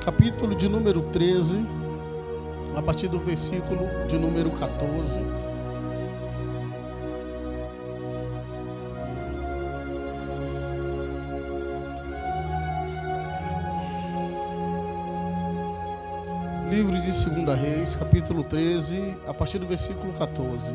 capítulo de número 13, a partir do versículo de número 14. Livro de 2 Reis, capítulo 13, a partir do versículo 14.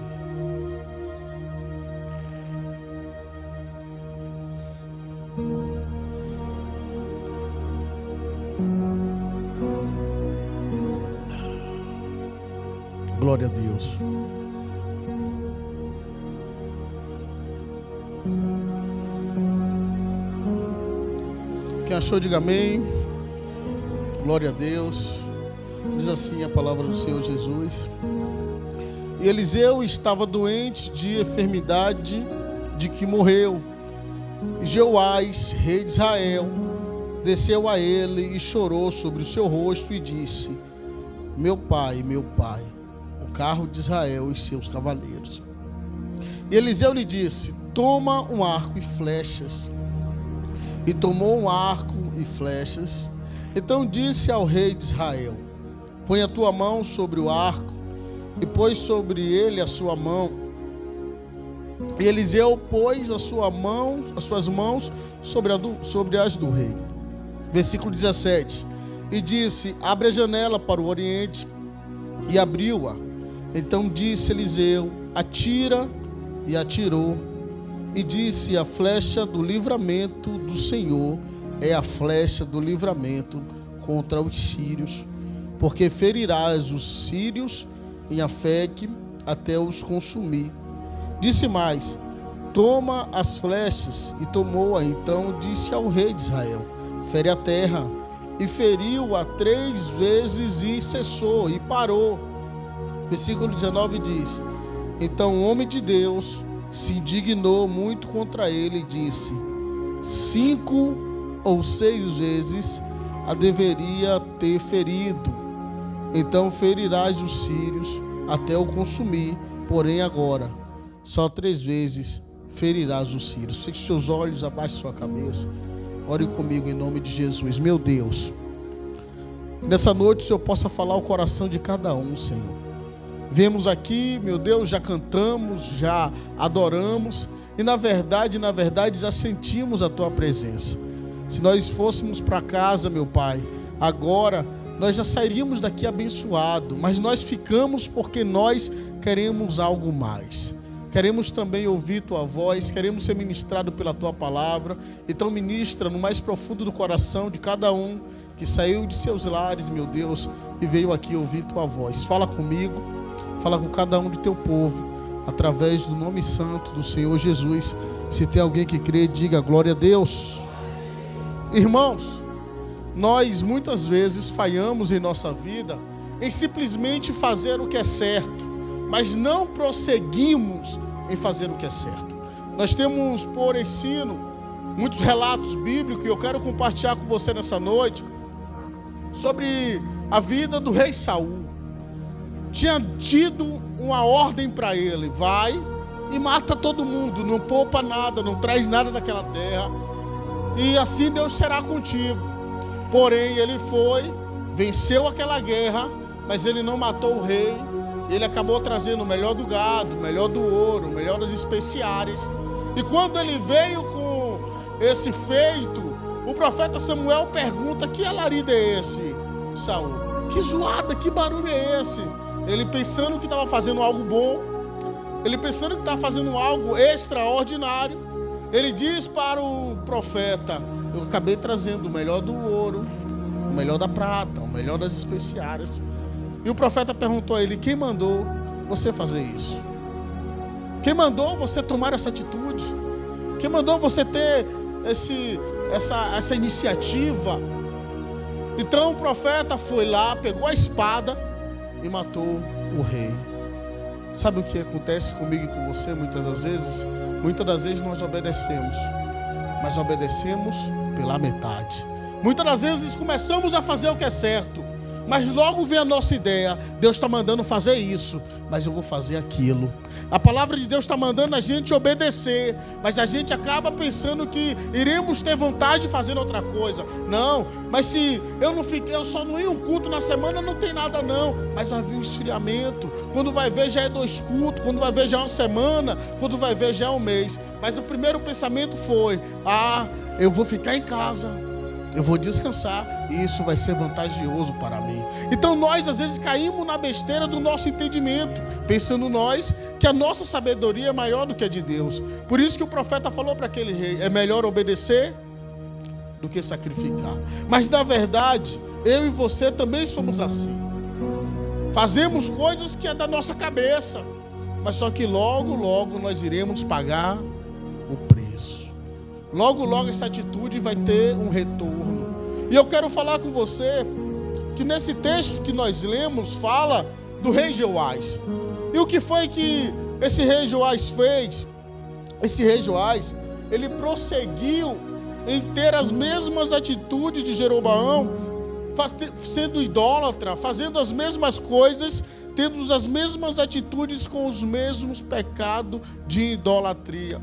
Glória a Deus. Quem achou, diga amém. Glória a Deus. Diz assim a palavra do Senhor Jesus. E Eliseu estava doente de enfermidade de que morreu. E Jeoás, rei de Israel, desceu a ele e chorou sobre o seu rosto e disse: meu pai, o carro de Israel e seus cavaleiros. E Eliseu lhe disse: toma um arco e flechas. E tomou um arco e flechas. Então disse ao rei de Israel: põe a tua mão sobre o arco. E pôs sobre ele a sua mão. E Eliseu pôs as suas mãos sobre as do rei. Versículo 17. E disse: abre a janela para o oriente. E abriu-a. Então disse Eliseu: atira. E atirou. E disse: a flecha do livramento do Senhor é a flecha do livramento contra os sírios, porque ferirás os sírios em Afeque até os consumir. Disse mais: toma as flechas. E tomou-a. Então disse ao rei de Israel: fere a terra. E feriu-a 3 vezes e cessou e parou. Versículo 19 diz: então o homem de Deus se indignou muito contra ele e disse: 5 ou 6 vezes a deveria ter ferido. Então ferirás os sírios até o consumir, porém agora só 3 vezes ferirás os sírios. Feche seus olhos, abaixe sua cabeça. Ore comigo em nome de Jesus. Meu Deus, nessa noite o Senhor possa falar o coração de cada um, Senhor. Vemos aqui, meu Deus, já cantamos, já adoramos e na verdade já sentimos a Tua presença. Se nós fôssemos para casa, meu Pai, agora nós já sairíamos daqui abençoado, mas nós ficamos porque nós queremos algo mais. Queremos também ouvir Tua voz, queremos ser ministrados pela Tua palavra. Então ministra no mais profundo do coração de cada um que saiu de seus lares, meu Deus, e veio aqui ouvir Tua voz. Fala comigo, fala com cada um do Teu povo, através do nome santo do Senhor Jesus. Se tem alguém que crê, diga glória a Deus. Irmãos, nós muitas vezes falhamos em nossa vida em simplesmente fazer o que é certo, mas não prosseguimos em fazer o que é certo. Nós temos por ensino muitos relatos bíblicos e eu quero compartilhar com você nessa noite sobre a vida do rei Saul. Tinha tido uma ordem para ele: vai e mata todo mundo, não poupa nada, não traz nada daquela terra, e assim Deus será contigo. Porém ele foi, venceu aquela guerra, mas ele não matou o rei. Ele acabou trazendo o melhor do gado, o melhor do ouro, o melhor das especiarias. E quando ele veio com esse feito, o profeta Samuel pergunta: que alarido é esse, Saul? Que zoada, que barulho é esse? Ele pensando que estava fazendo algo bom, ele pensando que estava fazendo algo extraordinário, ele diz para o profeta: eu acabei trazendo o melhor do ouro, o melhor da prata, o melhor das especiarias. E o profeta perguntou a ele: quem mandou você fazer isso? Quem mandou você tomar essa atitude? Quem mandou você ter essa iniciativa? Então o profeta foi lá, pegou a espada e matou o rei. Sabe o que acontece comigo e com você muitas das vezes? Muitas das vezes nós obedecemos, mas obedecemos pela metade. Muitas das vezes começamos a fazer o que é certo, Mas logo vem a nossa ideia: Deus está mandando fazer isso, mas eu vou fazer aquilo. A palavra de Deus está mandando a gente obedecer, mas a gente acaba pensando que iremos ter vontade de fazer outra coisa. Não, mas se eu só não ia um culto na semana, não tem nada não. Mas vai vir um esfriamento. Quando vai ver já é 2 cultos, quando vai ver já é uma semana, quando vai ver já é um mês. Mas o primeiro pensamento foi: eu vou ficar em casa, eu vou descansar e isso vai ser vantajoso para mim. Então nós às vezes caímos na besteira do nosso entendimento, pensando nós que a nossa sabedoria é maior do que a de Deus. Por isso que o profeta falou para aquele rei: é melhor obedecer do que sacrificar. Mas na verdade, eu e você também somos assim. Fazemos coisas que é da nossa cabeça, mas só que logo nós iremos pagar o preço. Logo essa atitude vai ter um retorno. E eu quero falar com você que nesse texto que nós lemos fala do rei Jeoás. E o que foi que esse rei Jeoás fez? Esse rei Jeoás, ele prosseguiu em ter as mesmas atitudes de Jeroboão, sendo idólatra, fazendo as mesmas coisas, tendo as mesmas atitudes com os mesmos pecados de idolatria.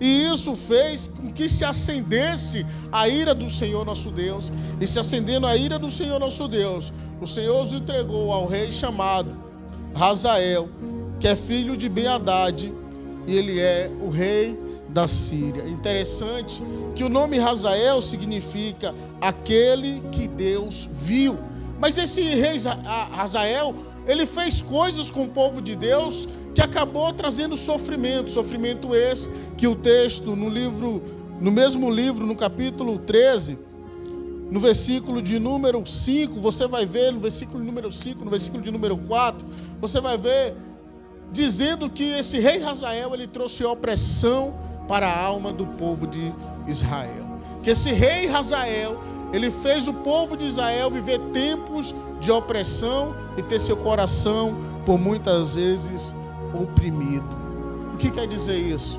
E isso fez com que se acendesse a ira do Senhor nosso Deus. E se acendendo a ira do Senhor nosso Deus, o Senhor os entregou ao rei chamado Hazael, que é filho de Ben-Hadad, e ele é o rei da Síria. Interessante que o nome Hazael significa aquele que Deus viu. Mas esse rei Hazael, ele fez coisas com o povo de Deus que acabou trazendo sofrimento esse que o texto no mesmo livro, no capítulo 13, no versículo de número 5, você vai ver, no versículo número 5, no versículo de número 4, você vai ver dizendo que esse rei Hazael, ele trouxe opressão para a alma do povo de Israel. Que esse rei Hazael, ele fez o povo de Israel viver tempos de opressão e ter seu coração por muitas vezes oprimido. O que quer dizer isso?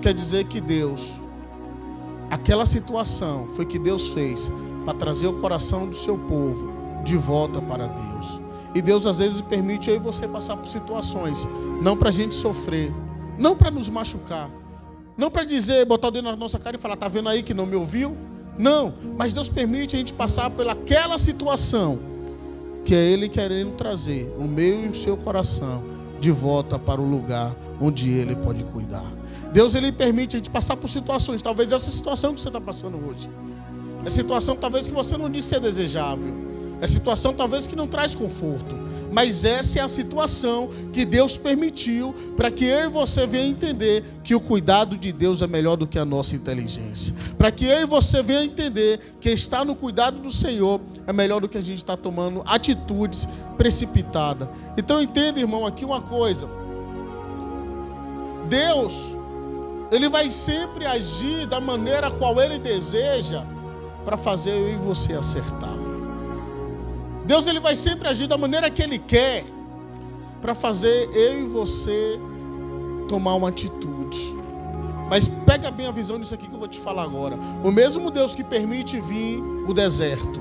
Quer dizer que Deus, aquela situação foi que Deus fez para trazer o coração do seu povo de volta para Deus. E Deus às vezes permite eu e você passar por situações, não para a gente sofrer, não para nos machucar, não para dizer, botar o dedo na nossa cara e falar: tá vendo aí que não me ouviu? Não, mas Deus permite a gente passar pelaquela situação, que é Ele querendo trazer o meu e o seu coração de volta para o lugar onde Ele pode cuidar. Deus, Ele permite a gente passar por situações, talvez essa situação que você está passando hoje, é situação talvez que você não disse ser desejável, é situação talvez que não traz conforto, mas essa é a situação que Deus permitiu para que eu e você venha entender que o cuidado de Deus é melhor do que a nossa inteligência, para que eu e você venha entender que estar no cuidado do Senhor é melhor do que a gente estar tomando atitudes precipitadas. Então entenda, irmão, aqui uma coisa: Deus, Ele vai sempre agir da maneira qual Ele deseja para fazer eu e você acertar. Deus, Ele vai sempre agir da maneira que Ele quer para fazer eu e você tomar uma atitude. Mas pega bem a visão disso aqui que eu vou te falar agora. O mesmo Deus que permite vir o deserto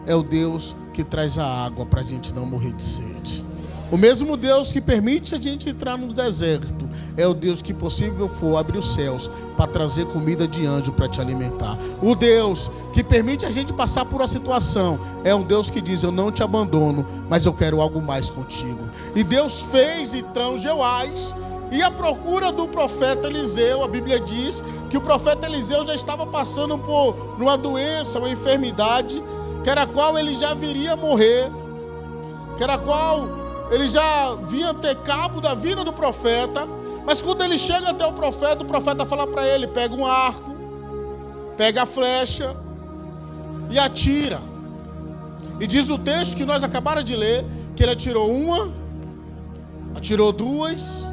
é o Deus que traz a água para a gente não morrer de sede. O mesmo Deus que permite a gente entrar no deserto é o Deus que, possível for, abre os céus para trazer comida de anjo para te alimentar. O Deus que permite a gente passar por uma situação é um Deus que diz: eu não te abandono, mas eu quero algo mais contigo. E Deus fez então Jeoás ir à procura do profeta Eliseu. A Bíblia diz que o profeta Eliseu já estava passando por uma doença, uma enfermidade, que era a qual ele já viria a morrer, que era a qual ele já vinha ter cabo da vida do profeta. Mas quando ele chega até o profeta fala para ele: pega um arco, pega a flecha e atira. E diz o texto que nós acabamos de ler que ele atirou uma, atirou duas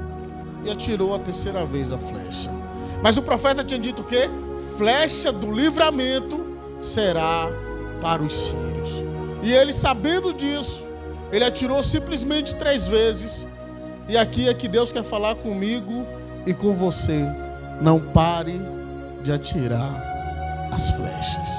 e atirou a terceira vez a flecha. Mas o profeta tinha dito o quê? Flecha do livramento será para os sírios. E ele, sabendo disso, ele atirou simplesmente 3 vezes. E aqui é que Deus quer falar comigo e com você: não pare de atirar as flechas.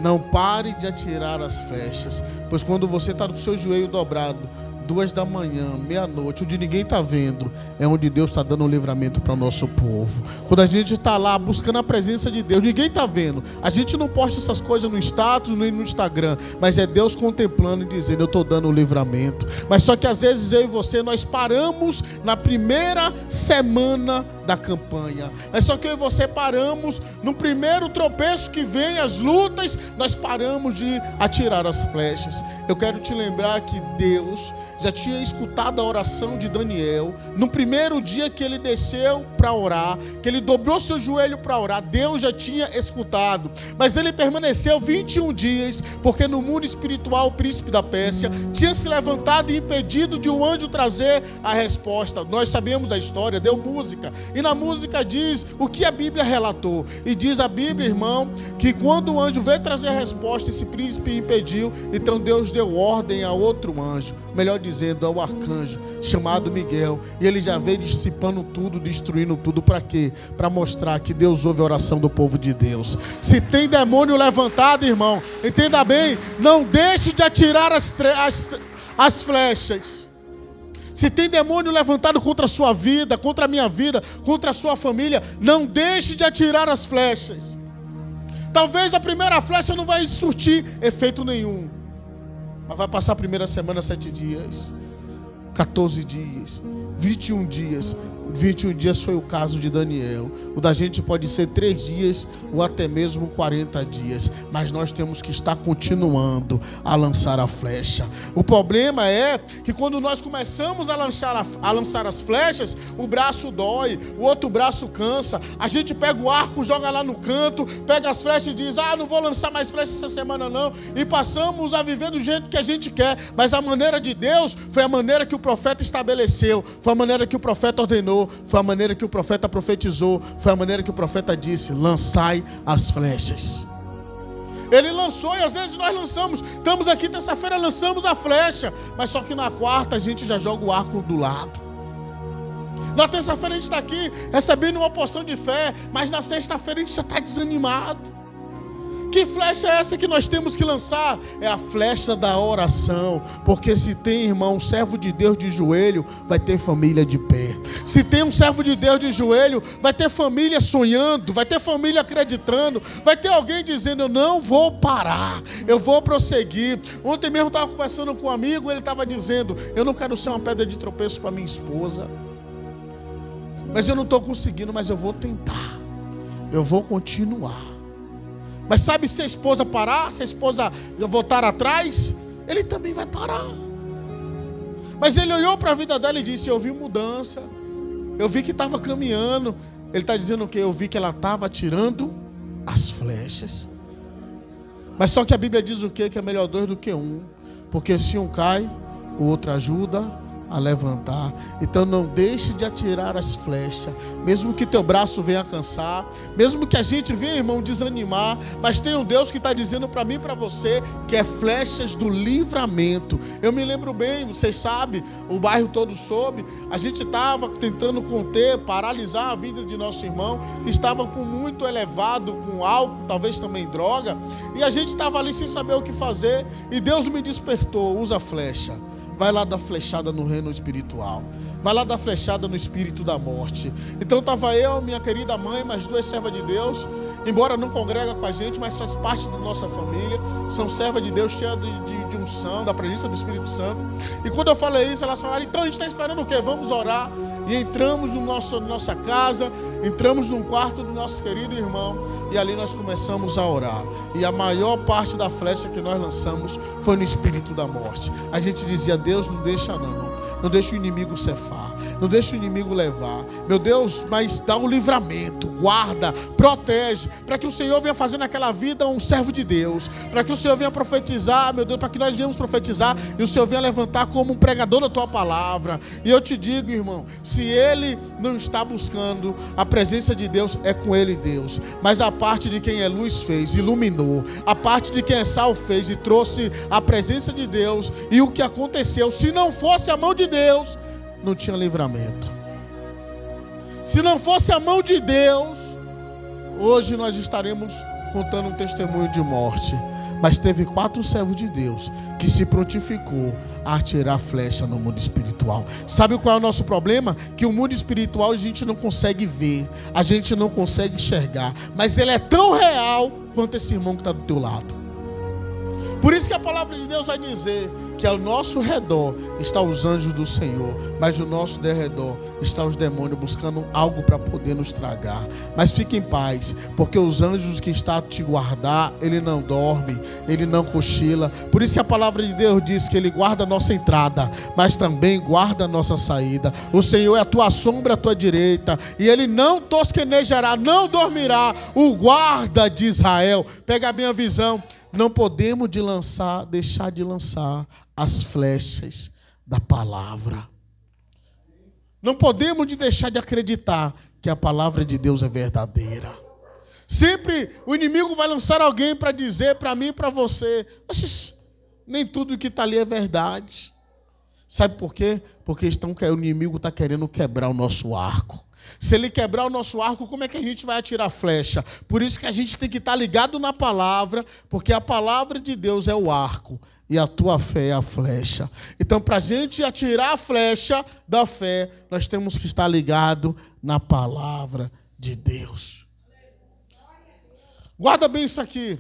Não pare de atirar as flechas, pois quando você está com o seu joelho dobrado, 2 da manhã, meia-noite, onde ninguém está vendo, é onde Deus está dando um livramento para o nosso povo. Quando a gente está lá buscando a presença de Deus, ninguém está vendo. A gente não posta essas coisas no status, nem no Instagram, mas é Deus contemplando e dizendo: eu estou dando um livramento. Mas só que às vezes eu e você, nós paramos na primeira semana da campanha. Mas só que eu e você paramos no primeiro tropeço que vem, as lutas, nós paramos de atirar as flechas. Eu quero te lembrar que Deus já tinha escutado a oração de Daniel. No primeiro dia que ele desceu para orar, que ele dobrou seu joelho para orar, Deus já tinha escutado. Mas ele permaneceu 21 dias, porque no mundo espiritual o príncipe da Pérsia tinha se levantado e impedido de um anjo trazer a resposta. Nós sabemos a história, deu música. E na música diz o que a Bíblia relatou. E diz a Bíblia, irmão, que quando o anjo veio trazer a resposta, esse príncipe impediu. Então Deus deu ordem a outro anjo, melhor dizendo, ao arcanjo, chamado Miguel. E ele já veio dissipando tudo, destruindo tudo. Para quê? Para mostrar que Deus ouve a oração do povo de Deus. Se tem demônio levantado, irmão, entenda bem, não deixe de atirar as flechas. Se tem demônio levantado contra a sua vida, contra a minha vida, contra a sua família, não deixe de atirar as flechas. Talvez a primeira flecha não vai surtir efeito nenhum, mas vai passar a primeira semana 7 dias, 14 dias, 21 dias. 21 dias foi o caso de Daniel. O da gente pode ser 3 dias ou até mesmo 40 dias. Mas nós temos que estar continuando a lançar a flecha. O problema é que quando nós começamos a lançar as flechas, o braço dói, o outro braço cansa. A gente pega o arco, joga lá no canto, pega as flechas e diz: não vou lançar mais flechas essa semana não. E passamos a viver do jeito que a gente quer. Mas a maneira de Deus foi a maneira que o profeta estabeleceu, foi a maneira que o profeta ordenou, foi a maneira que o profeta profetizou, foi a maneira que o profeta disse: lançai as flechas. Ele lançou, e às vezes nós lançamos. Estamos aqui terça-feira, lançamos a flecha, mas só que na quarta a gente já joga o arco do lado. Na terça-feira a gente está aqui recebendo uma porção de fé, mas na sexta-feira a gente já está desanimado. Que flecha é essa que nós temos que lançar? É a flecha da oração. Porque se tem, irmão, um servo de Deus de joelho, vai ter família de pé. Se tem um servo de Deus de joelho, vai ter família sonhando, vai ter família acreditando, vai ter alguém dizendo: eu não vou parar, eu vou prosseguir. Ontem mesmo eu estava conversando com um amigo, ele estava dizendo: eu não quero ser uma pedra de tropeço para minha esposa, mas eu não estou conseguindo, mas eu vou tentar, eu vou continuar. Mas sabe, se a esposa parar, se a esposa voltar atrás, ele também vai parar. Mas ele olhou para a vida dela e disse: eu vi mudança, eu vi que estava caminhando. Ele está dizendo o quê? Eu vi que ela estava tirando as flechas. Mas só que a Bíblia diz o quê? Que é melhor 2 do que 1. Porque se um cai, o outro ajuda a levantar. Então não deixe de atirar as flechas, mesmo que teu braço venha a cansar, mesmo que a gente venha, irmão, desanimar, mas tem um Deus que está dizendo para mim e para você que é flechas do livramento. Eu me lembro bem, vocês sabem, o bairro todo soube, a gente estava tentando conter, paralisar a vida de nosso irmão, que estava com muito elevado, com álcool, talvez também droga, e a gente estava ali sem saber o que fazer, e Deus me despertou: usa flecha. Vai lá dar flechada no reino espiritual. Vai lá dar flechada no espírito da morte. Então estava eu, minha querida mãe, mais 2 servas de Deus. Embora não congrega com a gente, mas faz parte da nossa família. São servas de Deus cheias de unção, da presença do Espírito Santo. E quando eu falei isso, elas falaram: então a gente está esperando o quê? Vamos orar. E entramos nossa casa, entramos num quarto do nosso querido irmão, e ali nós começamos a orar. E a maior parte da flecha que nós lançamos foi no espírito da morte. A gente dizia: Deus, não deixa não deixa o inimigo cefar, não deixa o inimigo levar, meu Deus, mas dá um livramento, guarda, protege, para que o Senhor venha fazer naquela vida um servo de Deus, para que o Senhor venha profetizar, meu Deus, para que nós venhamos profetizar e o Senhor venha levantar como um pregador da tua palavra. E eu te digo, irmão, se ele não está buscando a presença de Deus, é com ele Deus, mas a parte de quem é luz fez, iluminou, a parte de quem é sal fez e trouxe a presença de Deus. E o que aconteceu, se não fosse a mão de Deus, não tinha livramento. Se não fosse a mão de Deus, hoje nós estaremos contando um testemunho de morte. Mas teve 4 servos de Deus que se prontificou a atirar flecha no mundo espiritual. Sabe qual é o nosso problema? Que o mundo espiritual a gente não consegue ver, a gente não consegue enxergar, mas ele é tão real quanto esse irmão que está do teu lado. Por isso que a palavra de Deus vai dizer que ao nosso redor estão os anjos do Senhor, mas ao nosso derredor estão os demônios buscando algo para poder nos tragar. Mas fique em paz, porque os anjos que estão a te guardar, ele não dorme, ele não cochila. Por isso que a palavra de Deus diz que ele guarda a nossa entrada, mas também guarda a nossa saída. O Senhor é a tua sombra à tua direita, e ele não tosquenejará, não dormirá, o guarda de Israel. Pega bem a visão. Não podemos deixar de lançar as flechas da palavra. Não podemos deixar de acreditar que a palavra de Deus é verdadeira. Sempre o inimigo vai lançar alguém para dizer para mim e para você: nem tudo que está ali é verdade. Sabe por quê? Porque o inimigo está querendo quebrar o nosso arco. Se ele quebrar o nosso arco, como é que a gente vai atirar flecha? Por isso que a gente tem que estar ligado na palavra, porque a palavra de Deus é o arco e a tua fé é a flecha. Então, para a gente atirar a flecha da fé, nós temos que estar ligado na palavra de Deus. Guarda bem isso aqui.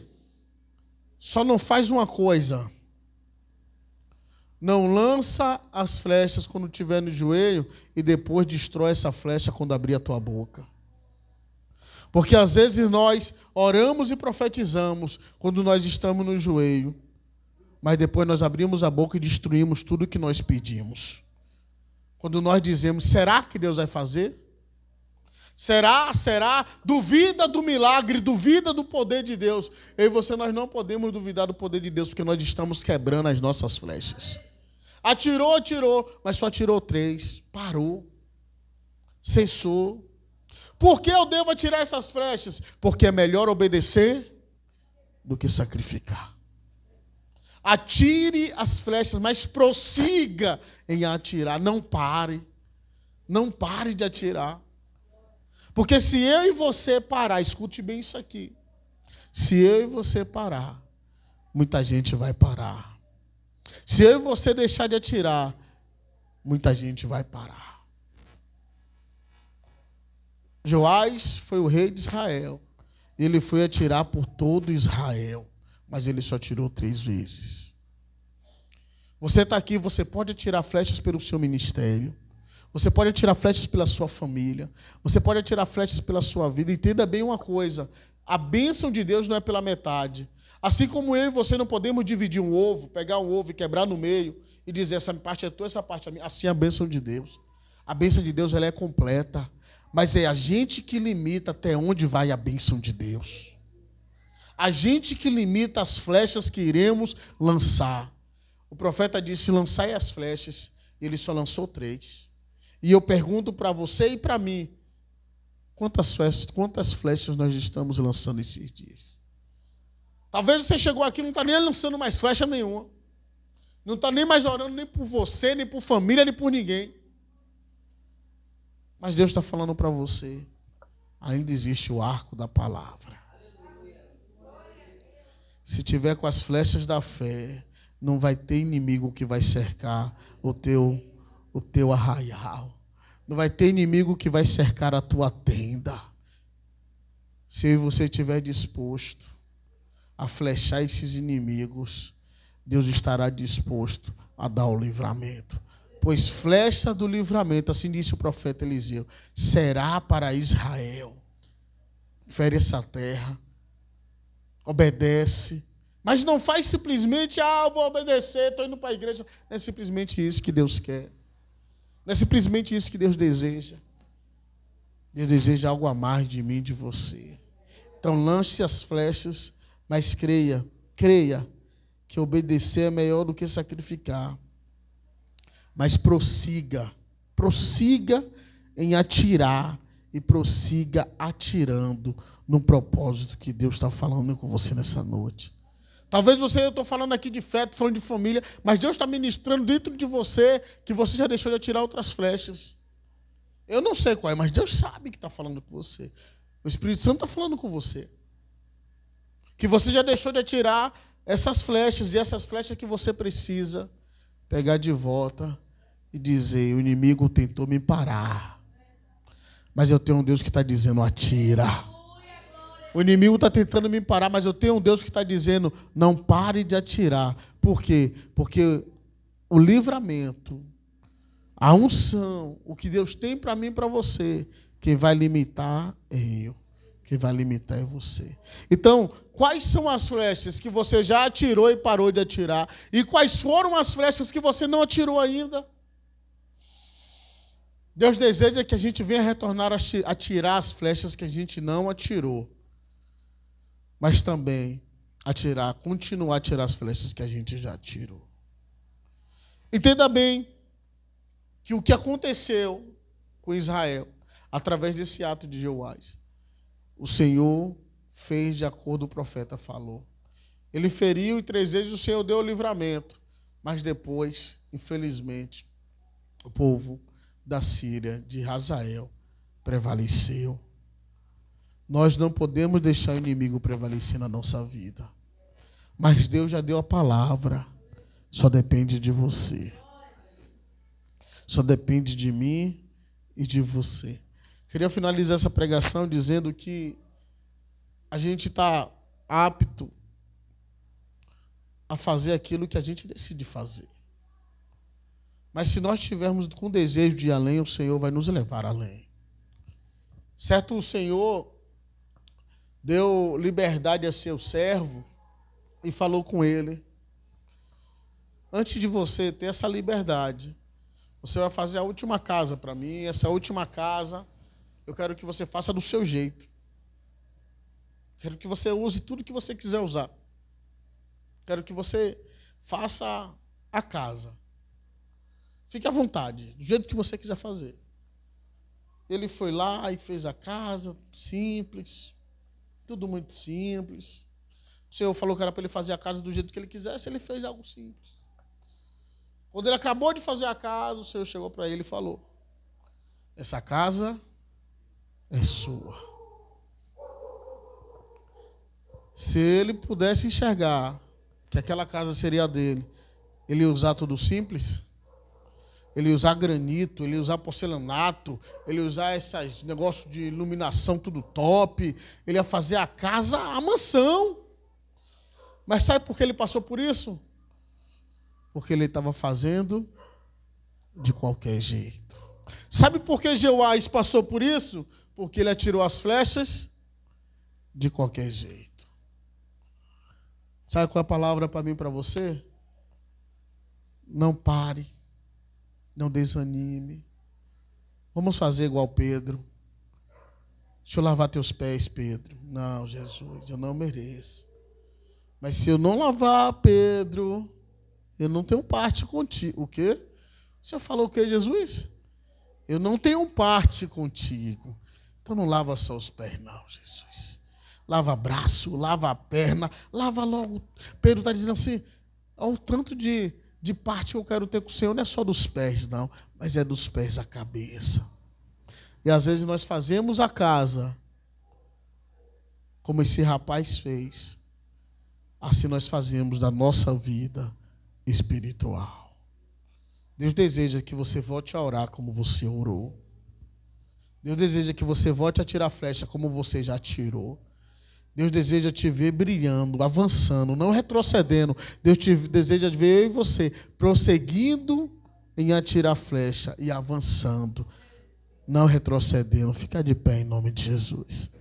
Só não faz uma coisa. Não lança as flechas quando estiver no joelho e depois destrói essa flecha quando abrir a tua boca. Porque às vezes nós oramos e profetizamos quando nós estamos no joelho, mas depois nós abrimos a boca e destruímos tudo que nós pedimos. Quando nós dizemos: será que Deus vai fazer? Será? Duvida do milagre, duvida do poder de Deus. Eu e você, nós não podemos duvidar do poder de Deus, porque nós estamos quebrando as nossas flechas. Atirou, mas só atirou 3. Parou. Cessou. Por que eu devo atirar essas flechas? Porque é melhor obedecer do que sacrificar. Atire as flechas, mas prossiga em atirar. Não pare. Não pare de atirar. Porque se eu e você parar, escute bem isso aqui. Se eu e você parar, muita gente vai parar. Se eu e você deixar de atirar, muita gente vai parar. Joás foi o rei de Israel. Ele foi atirar por todo Israel, mas ele só atirou 3 vezes. Você está aqui, você pode atirar flechas pelo seu ministério. Você pode atirar flechas pela sua família. Você pode atirar flechas pela sua vida. Entenda bem uma coisa. A bênção de Deus não é pela metade. Assim como eu e você não podemos dividir um ovo, pegar um ovo e quebrar no meio e dizer: essa parte é tua, essa parte é minha. Assim é a bênção de Deus. A bênção de Deus, ela é completa. Mas é a gente que limita até onde vai a bênção de Deus. A gente que limita as flechas que iremos lançar. O profeta disse: lançai as flechas. Ele só lançou 3. E eu pergunto para você e para mim: quantas flechas nós estamos lançando esses dias? Talvez você chegou aqui e não está nem lançando mais flecha nenhuma. Não está nem mais orando nem por você, nem por família, nem por ninguém. Mas Deus está falando para você: ainda existe o arco da palavra. Se tiver com as flechas da fé, não vai ter inimigo que vai cercar o teu arraial. Não vai ter inimigo que vai cercar a tua tenda. Se você estiver disposto a flechar esses inimigos, Deus estará disposto a dar o livramento. Pois flecha do livramento, assim disse o profeta Eliseu, será para Israel. Fere essa terra, obedece, mas não faz simplesmente: eu vou obedecer, estou indo para a igreja. Não é simplesmente isso que Deus quer. Não é simplesmente isso que Deus deseja. Deus deseja algo a mais de mim e de você. Então lance as flechas, mas creia que obedecer é melhor do que sacrificar. Mas prossiga em atirar e prossiga atirando no propósito que Deus está falando com você nessa noite. Talvez eu estou falando aqui de fé, estou falando de família, mas Deus está ministrando dentro de você que você já deixou de atirar outras flechas. Eu não sei qual é, mas Deus sabe que está falando com você. O Espírito Santo está falando com você. Que você já deixou de atirar essas flechas, e essas flechas que você precisa pegar de volta e dizer: o inimigo tentou me parar, mas eu tenho um Deus que está dizendo: atira. O inimigo está tentando me parar, mas eu tenho um Deus que está dizendo: não pare de atirar. Por quê? Porque o livramento, a unção, o que Deus tem para mim e para você, quem vai limitar é eu. Quem vai limitar é você. Então, quais são as flechas que você já atirou e parou de atirar? E quais foram as flechas que você não atirou ainda? Deus deseja que a gente venha retornar a atirar as flechas que a gente não atirou. Mas também continuar a atirar as flechas que a gente já atirou. Entenda bem que o que aconteceu com Israel, através desse ato de Jeoás, o Senhor fez de acordo com o profeta falou. Ele feriu e 3 vezes o Senhor deu o livramento. Mas depois, infelizmente, o povo da Síria, de Hazael, prevaleceu. Nós não podemos deixar o inimigo prevalecer na nossa vida. Mas Deus já deu a palavra. Só depende de você. Só depende de mim e de você. Queria finalizar essa pregação dizendo que a gente está apto a fazer aquilo que a gente decide fazer. Mas se nós tivermos com desejo de ir além, o Senhor vai nos levar além. Certo, o Senhor deu liberdade a seu servo e falou com ele: antes de você ter essa liberdade, você vai fazer a última casa para mim. Essa última casa, eu quero que você faça do seu jeito. Quero que você use tudo que você quiser usar. Quero que você faça a casa. Fique à vontade, do jeito que você quiser fazer. Ele foi lá e fez a casa, simples, tudo muito simples. O Senhor falou que era para ele fazer a casa do jeito que ele quisesse, ele fez algo simples. Quando ele acabou de fazer a casa, o Senhor chegou para ele e falou: essa casa é sua. Se ele pudesse enxergar que aquela casa seria dele, ele ia usar tudo simples? Ele ia usar granito, ele ia usar porcelanato, ele ia usar esses negócios de iluminação tudo top, ele ia fazer a casa, a mansão. Mas sabe por que ele passou por isso? Porque ele estava fazendo de qualquer jeito. Sabe por que Jeoás passou por isso? Porque ele atirou as flechas de qualquer jeito. Sabe qual é a palavra para mim e para você? Não pare. Não desanime. Vamos fazer igual Pedro. Deixa eu lavar teus pés, Pedro. Não, Jesus, eu não mereço. Mas se eu não lavar, Pedro, eu não tenho parte contigo. O quê? O Senhor falou o quê, Jesus? Eu não tenho parte contigo. Então não lava só os pés, não, Jesus. Lava braço, lava a perna, lava logo. Pedro está dizendo assim: olha o tanto de parte que eu quero ter com o Senhor, não é só dos pés, não, mas é dos pés à cabeça. E às vezes nós fazemos a casa como esse rapaz fez. Assim nós fazemos da nossa vida espiritual. Deus deseja que você volte a orar como você orou. Deus deseja que você volte a tirar flecha como você já tirou. Deus deseja te ver brilhando, avançando, não retrocedendo. Deus deseja ver eu e você prosseguindo em atirar flecha e avançando, não retrocedendo. Fica de pé em nome de Jesus.